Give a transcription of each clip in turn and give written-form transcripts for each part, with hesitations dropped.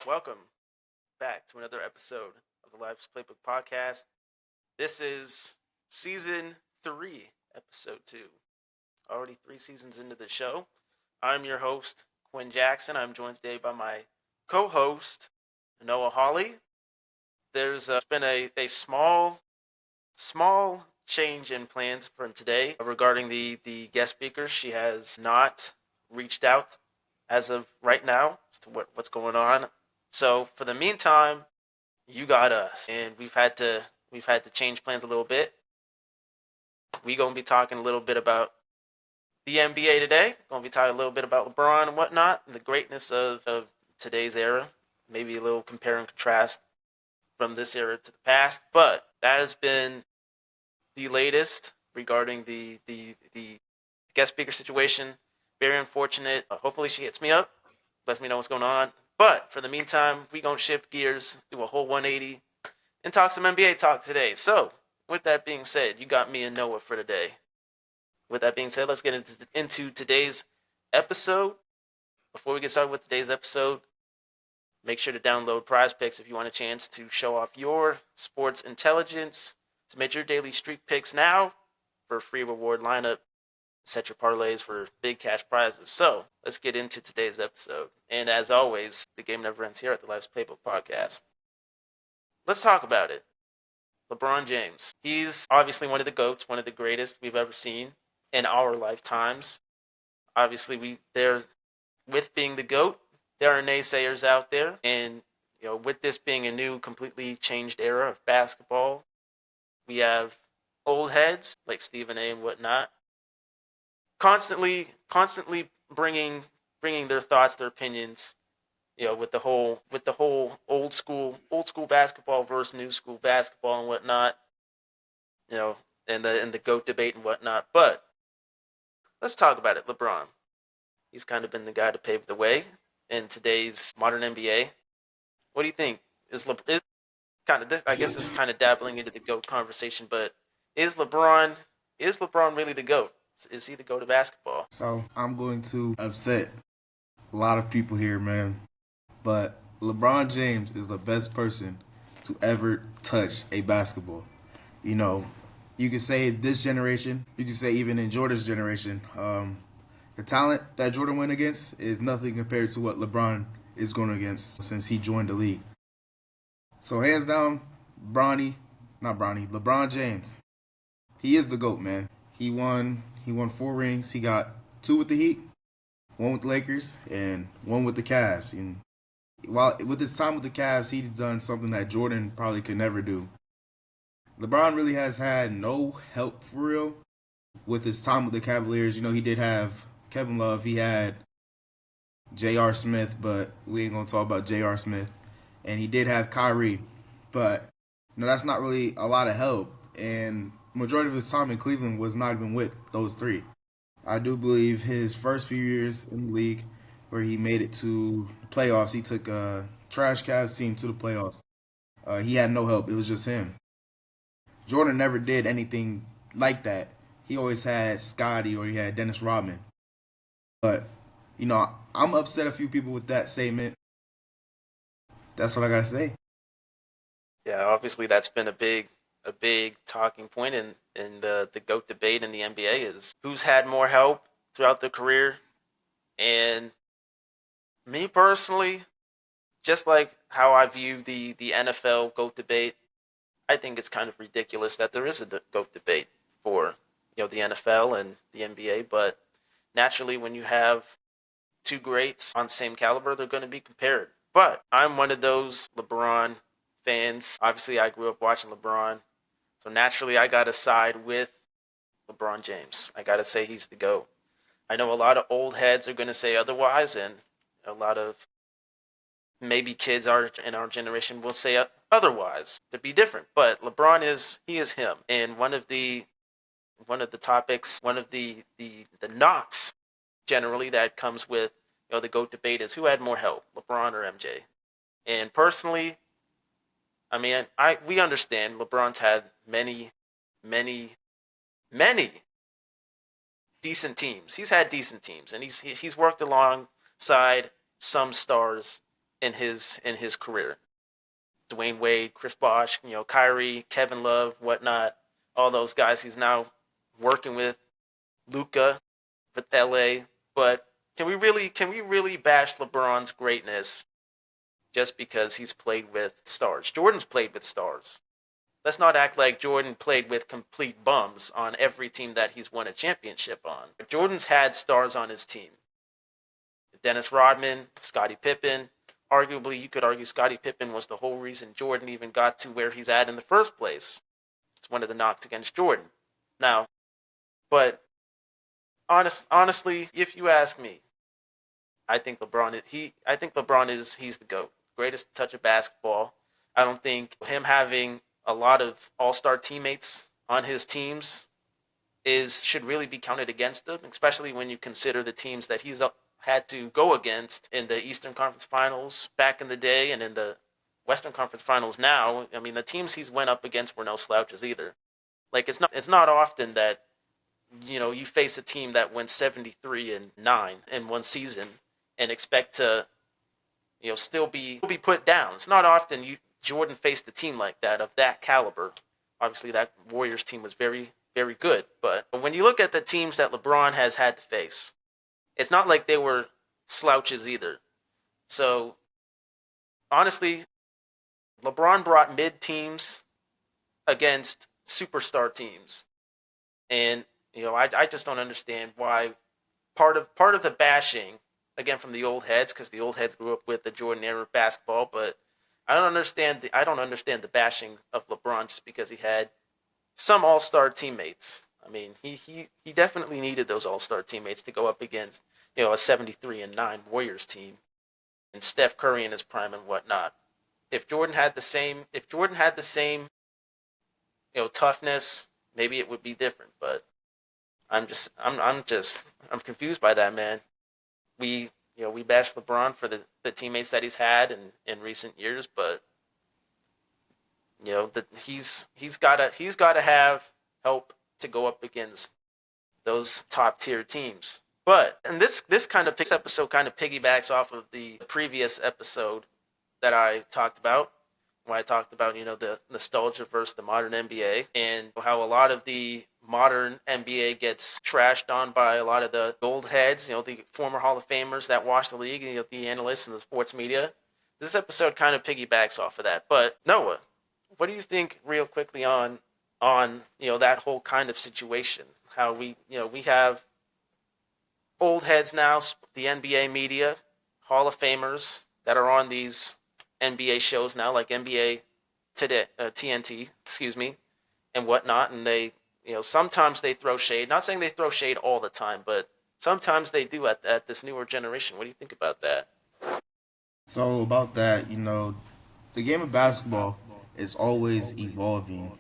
Welcome back to another episode of the Life's Playbook podcast. This is season 3, episode 2. Already 3 seasons into the show. I'm your host, Quinn Jackson. I'm joined today by my co-host, Noah Hawley. There's been a small change in plans for today regarding the guest speaker. She has not reached out as of right now as to what's going on. So for the meantime, you got us, and we've had to change plans a little bit. We gonna be talking a little bit about the NBA today. Gonna be talking a little bit about LeBron and whatnot, and the greatness of today's era. Maybe a little compare and contrast from this era to the past. But that has been the latest regarding the guest speaker situation. Very unfortunate. Hopefully she hits me up, lets me know what's going on. But for the meantime, we gonna shift gears, do a whole 180, and talk some NBA talk today. So, with that being said, you got me and Noah for today. With that being said, let's get into today's episode. Before we get started with today's episode, make sure to download Prize Picks if you want a chance to show off your sports intelligence. To make your daily streak picks now for a free reward lineup. Set your parlays for big cash prizes. So, let's get into today's episode. And as always, the game never ends here at the Life's Playbook podcast. Let's talk about it. LeBron James. He's obviously one of the GOATs, one of the greatest we've ever seen in our lifetimes. Obviously, with being the GOAT, there are naysayers out there, and with this being a new, completely changed era of basketball, we have old heads like Stephen A. and whatnot, constantly bringing their thoughts, their opinions, with the whole old school basketball versus new school basketball and whatnot, and the GOAT debate and whatnot. But let's talk about it. LeBron, he's kind of been the guy to pave the way in today's modern NBA. What do you think? Is kind of this? I guess this is kind of dabbling into the GOAT conversation, but is LeBron is LeBron really the GOAT? Is he the GOAT of basketball? So I'm going to upset a lot of people here, man. But LeBron James is the best person to ever touch a basketball. You know, you could say this generation, you could say even in Jordan's generation, the talent that Jordan went against is nothing compared to what LeBron is going against since he joined the league. So hands down, LeBron James. He is the GOAT, man. He won 4 rings. He got 2 with the Heat, 1 with the Lakers, and 1 with the Cavs. And while with his time with the Cavs, he's done something that Jordan probably could never do. LeBron really has had no help for real with his time with the Cavaliers. He did have Kevin Love. He had J.R. Smith, but we ain't gonna talk about J.R. Smith. And he did have Kyrie, but that's not really a lot of help. And majority of his time in Cleveland was not even with those 3. I do believe his first few years in the league, where he made it to the playoffs, he took a trash Cavs team to the playoffs. He had no help. It was just him. Jordan never did anything like that. He always had Scotty or he had Dennis Rodman. But, I'm upset a few people with that statement. That's what I got to say. Yeah, obviously that's been a big talking point in the GOAT debate in the NBA is who's had more help throughout their career. And me personally, just like how I view the NFL GOAT debate, I think it's kind of ridiculous that there is a GOAT debate for the NFL and the NBA. But naturally, when you have 2 greats on the same caliber, they're going to be compared. But I'm one of those LeBron fans. Obviously, I grew up watching LeBron. So naturally, I got to side with LeBron James. I got to say he's the GOAT. I know a lot of old heads are going to say otherwise, and a lot of maybe kids in our generation will say otherwise to be different. But LeBron is him. And one of the topics, one of the knocks generally that comes with the GOAT debate is who had more help, LeBron or MJ. And personally, I mean, we understand LeBron's had many, many, many decent teams. He's had decent teams, and he's worked alongside some stars in his career. Dwayne Wade, Chris Bosh, Kyrie, Kevin Love, whatnot, all those guys he's now working with, Luca with LA. But can we really bash LeBron's greatness just because he's played with stars? Jordan's played with stars. Let's not act like Jordan played with complete bums on every team that he's won a championship on. Jordan's had stars on his team. Dennis Rodman, Scottie Pippen. Arguably, you could argue Scottie Pippen was the whole reason Jordan even got to where he's at in the first place. It's one of the knocks against Jordan. Now, but honestly, if you ask me, I think LeBron is he's the GOAT. Greatest touch of basketball. I don't think him having a lot of all-star teammates on his teams is should really be counted against him, especially when you consider the teams that he's had to go against in the Eastern Conference Finals back in the day and in the Western Conference Finals now. I mean, the teams he's went up against were no slouches either. Like it's not often that you face a team that went 73-9 in one season and expect to still be put down. It's not often Jordan faced a team like that of that caliber. Obviously, that Warriors team was very very good, but when you look at the teams that LeBron has had to face, it's not like they were slouches either. So honestly, LeBron brought mid teams against superstar teams, and I just don't understand why part of the bashing again from the old heads, because the old heads grew up with the Jordan era of basketball, but I don't understand the bashing of LeBron just because he had some All Star teammates. I mean, he definitely needed those All Star teammates to go up against a 73-9 Warriors team and Steph Curry in his prime and whatnot. If Jordan had the same toughness, maybe it would be different. But I'm confused by that, man. We bash LeBron for the teammates that he's had in recent years, but he's gotta have help to go up against those top tier teams. But and this episode kind of piggybacks off of the previous episode that I talked about, when I talked about the nostalgia versus the modern NBA, and how a lot of the modern NBA gets trashed on by a lot of the old heads, the former Hall of Famers that watch the league, the analysts and the sports media. This episode kind of piggybacks off of that. But Noah, what do you think, real quickly, on that whole kind of situation? How we have old heads now, the NBA media, Hall of Famers that are on these NBA shows now, like NBA Today, TNT, excuse me, and whatnot, and they, sometimes they throw shade. Not saying they throw shade all the time, but sometimes they do at this newer generation. What do you think about that? So about that, the game of basketball is always evolving.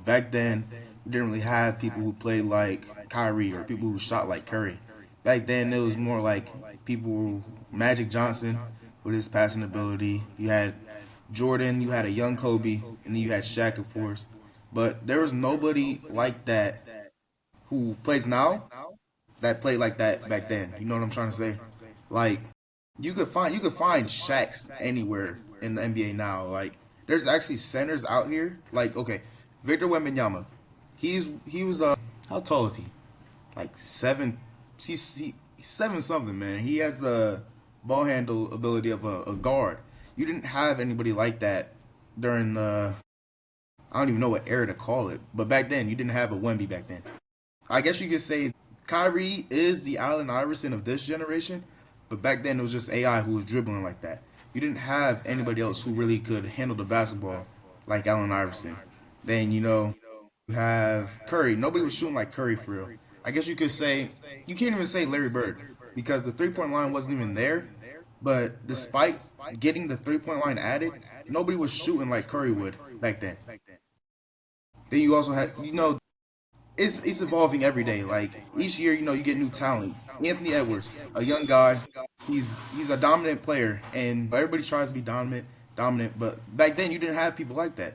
Back then you didn't really have people who played like Kyrie or people who shot like Curry. Back then it was more like people who Magic Johnson with his passing ability. You had Jordan, you had a young Kobe, and then you had Shaq, of course. But there was nobody like that who plays now that played like that back then. You know what I'm trying to say? Like you could find Shaqs anywhere in the NBA now. Like there's actually centers out here. Like okay, Victor Wembanyama, he was how tall is he? Like seven. He's seven something, man. He has a ball handle ability of a guard. You didn't have anybody like that during the I don't even know what era to call it, but back then you didn't have a Wemby back then. I guess you could say Kyrie is the Allen Iverson of this generation, but back then it was just AI who was dribbling like that. You didn't have anybody else who really could handle the basketball like Allen Iverson. Then you have Curry. Nobody was shooting like Curry for real. I guess you could say you can't even say Larry Bird because the 3 point line wasn't even there. But despite getting the 3 point line added, nobody was shooting like Curry would back then. Then you also had it's evolving every day. Like each year, you get new talent. Anthony Edwards, a young guy, he's a dominant player, and everybody tries to be dominant. But back then, you didn't have people like that.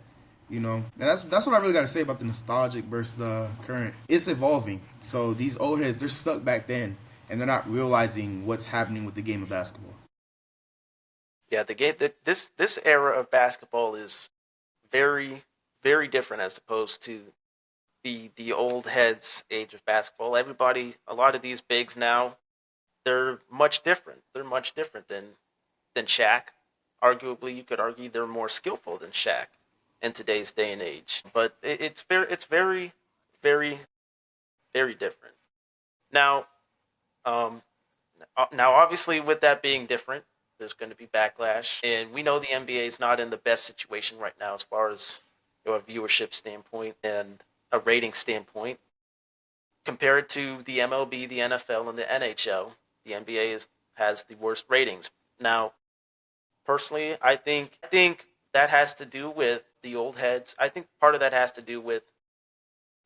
And that's what I really got to say about the nostalgic versus the current. It's evolving. So these old heads, they're stuck back then, and they're not realizing what's happening with the game of basketball. Yeah, the game that this era of basketball is very very different as opposed to the old heads age of basketball. Everybody, a lot of these bigs now, they're much different. They're much different than Shaq. Arguably, you could argue they're more skillful than Shaq in today's day and age. But it's very, very, very different. Now, um, now obviously with that being different, there's going to be backlash, and we know the NBA is not in the best situation right now as far as a viewership standpoint and a rating standpoint. Compared to the MLB, the NFL, and the NHL, the NBA has the worst ratings. Now, personally, I think that has to do with the old heads. I think part of that has to do with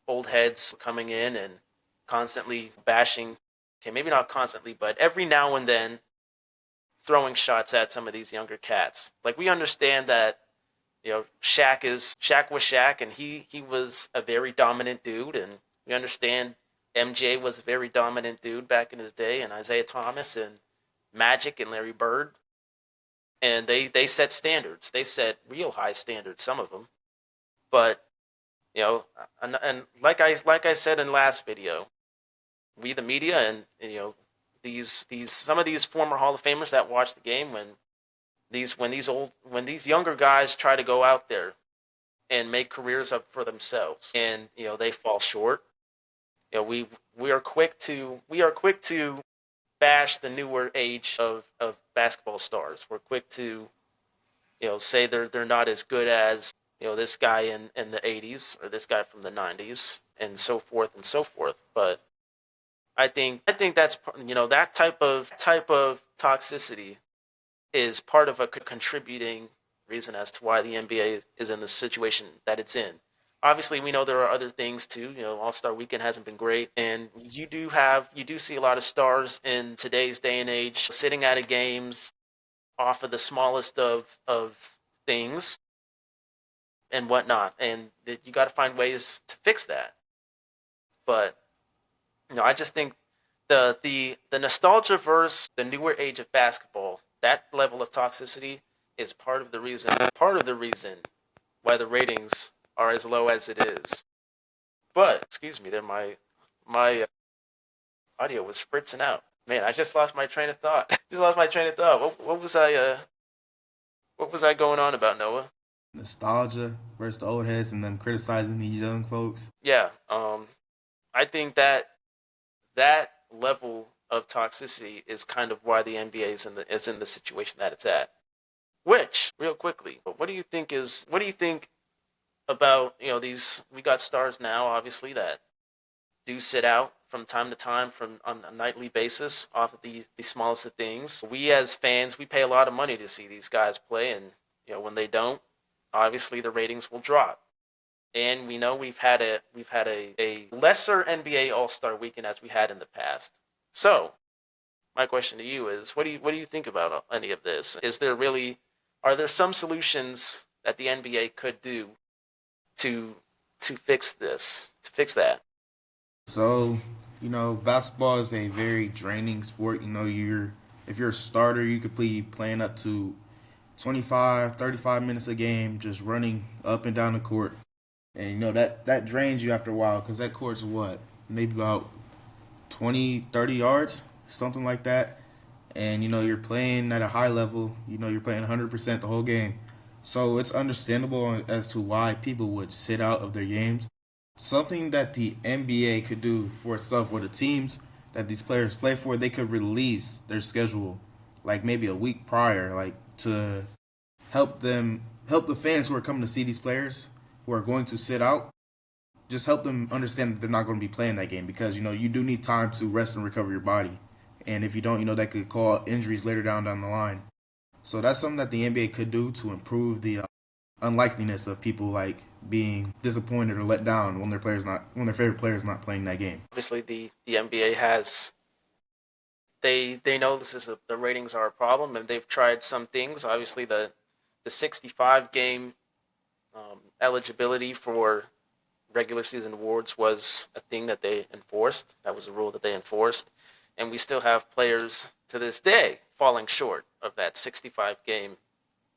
old heads coming in and constantly bashing. Okay, maybe not constantly, but every now and then throwing shots at some of these younger cats. Like we understand that Shaq was Shaq, and he was a very dominant dude, and we understand MJ was a very dominant dude back in his day, and Isaiah Thomas and Magic and Larry Bird, and they set standards. They set real high standards. Some of them, but and like I said in last video, we the media and these some of these former Hall of Famers that watch the game when these younger guys try to go out there and make careers up for themselves, and they fall short. We are quick to bash the newer age of basketball stars. We're quick to say they're not as good as this guy in the 80s or this guy from the 90s and so forth and so forth. But I think that's that type of toxicity is part of a contributing reason as to why the NBA is in the situation that it's in. Obviously, we know there are other things too. All Star Weekend hasn't been great, and you do see a lot of stars in today's day and age sitting out of games off of the smallest of things and whatnot, and you got to find ways to fix that. But I just think the nostalgia versus the newer age of basketball, that level of toxicity is part of the reason why the ratings are as low as it is. But excuse me, there my audio was fritzing out. Man, I just lost my train of thought. Just lost my train of thought. What was I going on about, Noah? Nostalgia versus the old heads, and then criticizing these young folks. Yeah, I think that level of toxicity is kind of why the NBA is in the situation that it's at. Which, real quickly, what do you think about these? We got stars now, obviously, that do sit out from time to time from on a nightly basis off of the smallest of things. We as fans, we pay a lot of money to see these guys play, and when they don't, obviously the ratings will drop. And we know we've had a lesser NBA All Star Weekend as we had in the past. So my question to you is, what do you think about any of this? Are there some solutions that the NBA could do to fix this, to fix that? So, basketball is a very draining sport. If you're a starter, you could be playing up to 25, 35 minutes a game, just running up and down the court. And that drains you after a while because that court's what? Maybe about 20, 30 yards, something like that. And you're playing at a high level, you're playing 100% the whole game. So it's understandable as to why people would sit out of their games. Something that the NBA could do for itself, or the teams that these players play for, they could release their schedule like maybe a week prior, like to help the fans who are coming to see these players who are going to sit out, just help them understand that they're not going to be playing that game, because you do need time to rest and recover your body. And if you don't, that could cause injuries later down the line. So that's something that the NBA could do to improve the unlikeliness of people like being disappointed or let down when their favorite player is not playing that game. Obviously, the NBA has they know the ratings are a problem, and they've tried some things. Obviously, the 65 game eligibility for regular season awards was a thing that they enforced. That was a rule that they enforced. and we still have players to this day falling short of that 65 game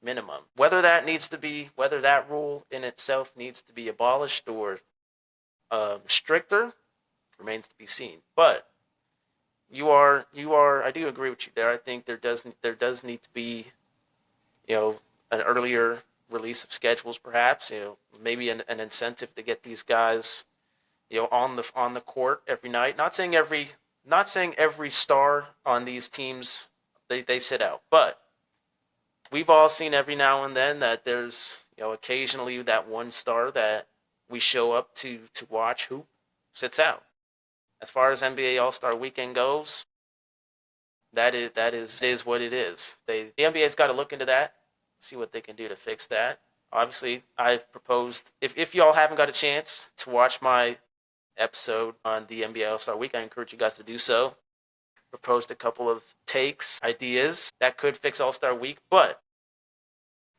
minimum. Whether that rule in itself needs to be abolished or stricter remains to be seen. But I do agree with you there. I think there does need to be, you know, an earlier release of schedules, perhaps. Maybe an incentive to get these guys, on the court every night. Not saying every star on these teams they sit out, but we've all seen every now and then that there's, occasionally that one star that we show up to watch hoop sits out. As far as NBA All Star Weekend goes, that is what it is. The NBA's got to look into that, see what they can do to fix that. Obviously, I've proposed, if y'all haven't got a chance to watch my episode on the NBA All Star Week, I encourage you guys to do so. Proposed a couple of takes, ideas that could fix All Star Week, but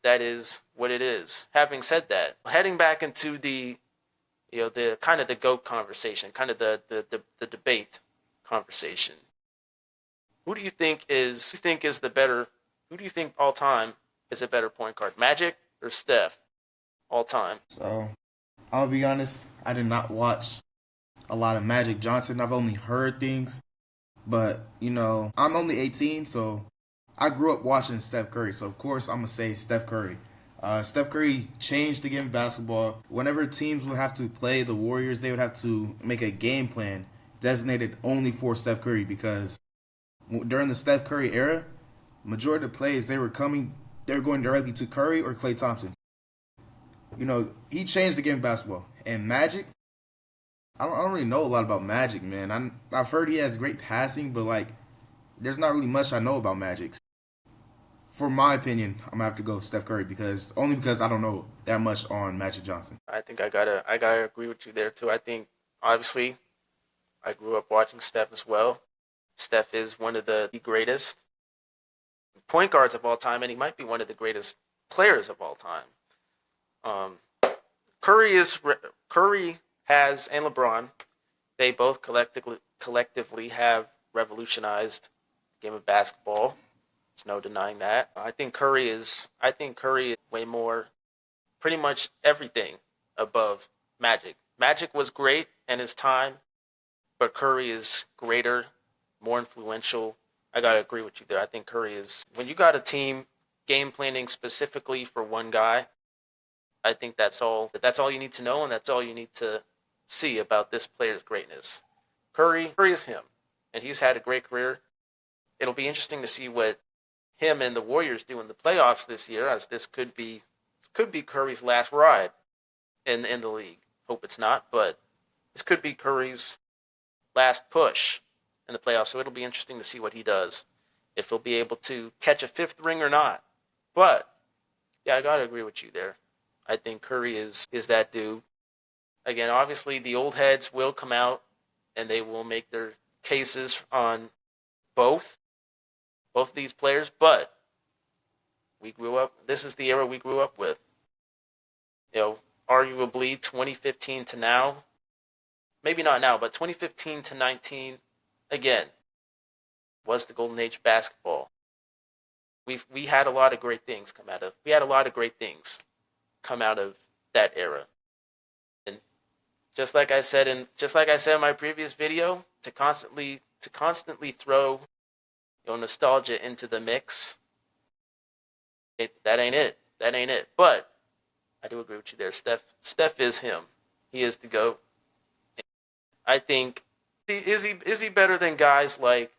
that is what it is. Having said that, heading back into the kind of the GOAT conversation, kind of the debate conversation. Who do you think is the better? Who do you think all time is a better point guard, Magic or Steph, all time? So I'll be honest, I did not watch a lot of Magic Johnson. I've only heard things, but I'm only 18, so I grew up watching Steph Curry. So of course I'm gonna say Steph Curry. Steph Curry changed the game of basketball. Whenever teams would have to play the Warriors, they would have to make a game plan designated only for Steph Curry because during the Steph Curry era, majority of the plays they were going directly to Curry or Klay Thompson. He changed the game of basketball. And Magic, I don't really know a lot about Magic, man. I've heard he has great passing, but there's not really much I know about Magic. For my opinion, I'm gonna have to go Steph Curry because I don't know that much on Magic Johnson. I think I gotta agree with you there too. I think obviously I grew up watching Steph as well. Steph is one of the greatest point guards of all time, and he might be one of the greatest players of all time. Um, Curry has and LeBron. They both collectively have revolutionized the game of basketball. There's no denying that. I think Curry is way more, pretty much everything above Magic. Magic was great in his time, but Curry is greater, more influential. I gotta agree with you there. I think Curry is, when you got a team game planning specifically for one guy. I think that's all you need to know, and that's all you need to see about this player's greatness. Curry is him, and he's had a great career. It'll be interesting to see what him and the Warriors do in the playoffs this year, as this could be Curry's last ride in the league. Hope it's not, but this could be Curry's last push in the playoffs. So it'll be interesting to see what he does, if he'll be able to catch a fifth ring or not. But yeah, I gotta agree with you there. I think Curry is that dude. Again, obviously the old heads will come out and they will make their cases on both both of these players, but we grew up. This is the era we grew up with. You know, arguably 2015 to now, maybe not now, but 2015 to 19, again, was the golden age of basketball. We had a lot of great things come out of. We had a lot of great things come out of that era. And just like I said in my previous video, to constantly throw, nostalgia into the mix, that ain't it. That ain't it. But I do agree with you there. Steph is him. He is the GOAT. I think, is he better than guys like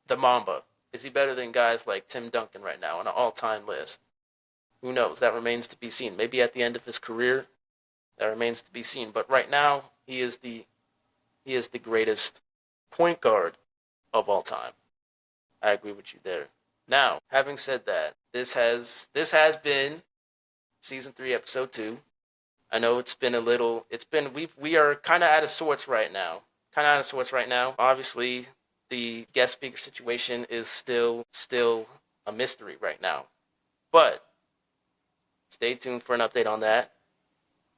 the Mamba? Is he better than guys like Tim Duncan right now on an all-time list? Who knows? That remains to be seen. Maybe at the end of his career, that remains to be seen. But right now, he is the greatest point guard of all time. I agree with you there. Now, having said that, this has been season 3, episode 2. I know we are kind of out of sorts right now. Obviously, the guest speaker situation is still a mystery right now. But stay tuned for an update on that.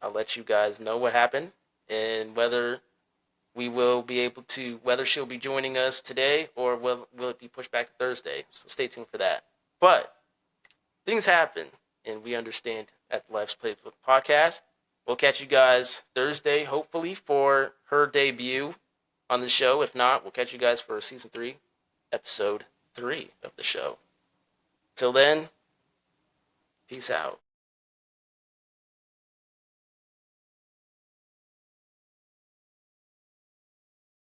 I'll let you guys know what happened and whether we will be able to, whether she'll be joining us today or will it be pushed back to Thursday. So stay tuned for that. But things happen, and we understand at the Life's Playbook podcast. We'll catch you guys Thursday, hopefully, for her debut on the show. If not, we'll catch you guys for season 3, episode 3 of the show. Till then, peace out.